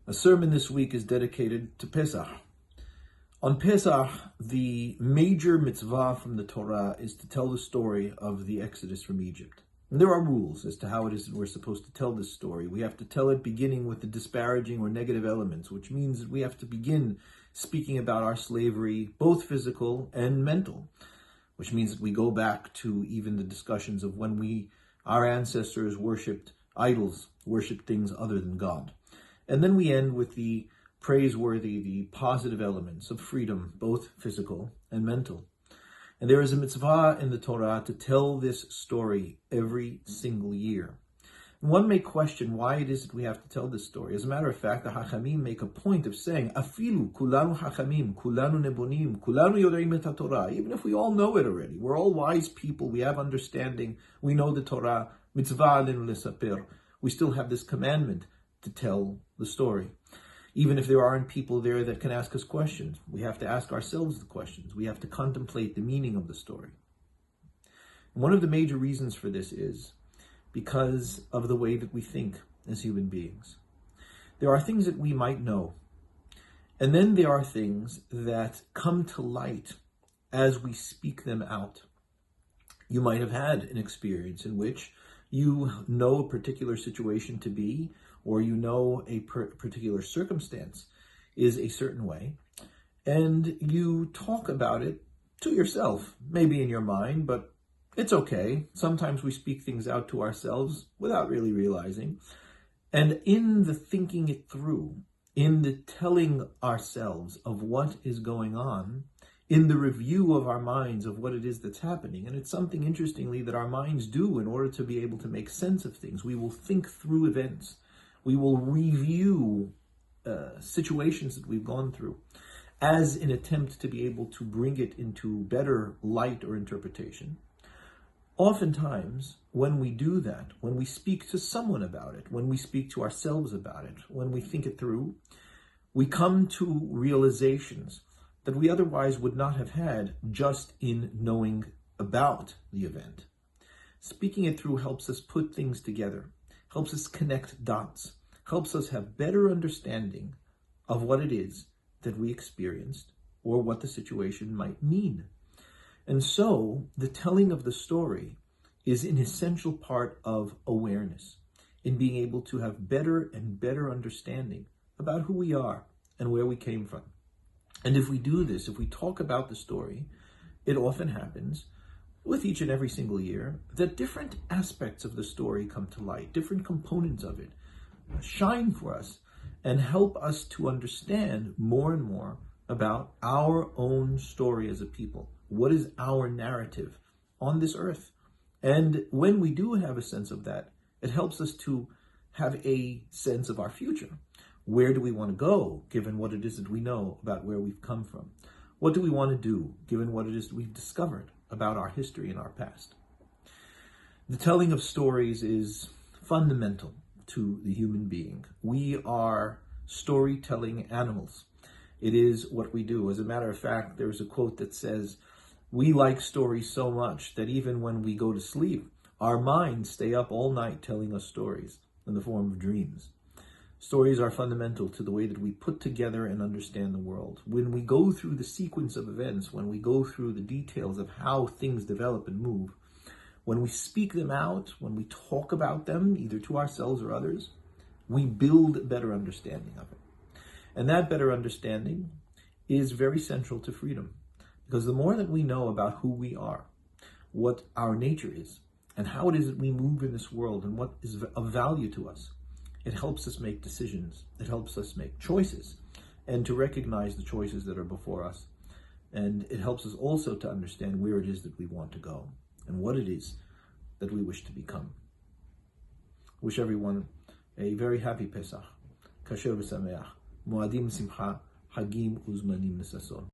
A sermon this week is dedicated to Pesach. On Pesach, the major mitzvah from the Torah is to tell the story of the Exodus from Egypt. And there are rules as to how it is that we're supposed to tell this story. We have to tell it beginning with the disparaging or negative elements, which means that we have to begin speaking about our slavery, both physical and mental, which means that we go back to even the discussions of when our ancestors worshipped idols, worshipped things other than God. And then we end with the praiseworthy, the positive elements of freedom, both physical and mental. And there is a mitzvah in the Torah to tell this story every single year. And one may question why it is that we have to tell this story. As a matter of fact, the Hachamim make a point of saying, Afilu kulanu Hachamim, kulanu nebonim, kulanu yodeim et HaTorah. Even if we all know it already, we're all wise people, we have understanding, we know the Torah, mitzvah alenu lesaper. We still have this commandment to tell the story. Even if there aren't people there that can ask us questions, we have to ask ourselves the questions. We have to contemplate the meaning of the story. And one of the major reasons for this is because of the way that we think as human beings. There are things that we might know, and then there are things that come to light as we speak them out. You might have had an experience in which you know a particular situation to be, or you know a particular circumstance is a certain way, and you talk about it to yourself, maybe in your mind, but it's okay. Sometimes we speak things out to ourselves without really realizing. And in the thinking it through, in the telling ourselves of what is going on, in the review of our minds of what it is that's happening, and it's something interestingly that our minds do in order to be able to make sense of things. We will think through events. We will review situations that we've gone through as an attempt to be able to bring it into better light or interpretation. Oftentimes, when we do that, when we speak to someone about it, when we speak to ourselves about it, when we think it through, we come to realizations that we otherwise would not have had just in knowing about the event. Speaking it through helps us put things together, helps us connect dots, helps us have better understanding of what it is that we experienced or what the situation might mean. And so the telling of the story is an essential part of awareness in being able to have better and better understanding about who we are and where we came from. And if we do this, if we talk about the story, it often happens with each and every single year that different aspects of the story come to light, different components of it shine for us and help us to understand more and more about our own story as a people. What is our narrative on this earth? And when we do have a sense of that, it helps us to have a sense of our future. Where do we want to go, given what it is that we know about where we've come from? What do we want to do, given what it is that we've discovered about our history and our past? The telling of stories is fundamental to the human being. We are storytelling animals. It is what we do. As a matter of fact, there's a quote that says, we like stories so much that even when we go to sleep, our minds stay up all night telling us stories in the form of dreams. Stories are fundamental to the way that we put together and understand the world. When we go through the sequence of events, when we go through the details of how things develop and move, when we speak them out, when we talk about them, either to ourselves or others, we build a better understanding of it. And that better understanding is very central to freedom. Because the more that we know about who we are, what our nature is, and how it is that we move in this world and what is of value to us, it helps us make decisions. It helps us make choices and to recognize the choices that are before us. And it helps us also to understand where it is that we want to go and what it is that we wish to become. Wish everyone a very happy Pesach. Kasher v'sameach. Moadim simcha, hagim uzmanim nesason.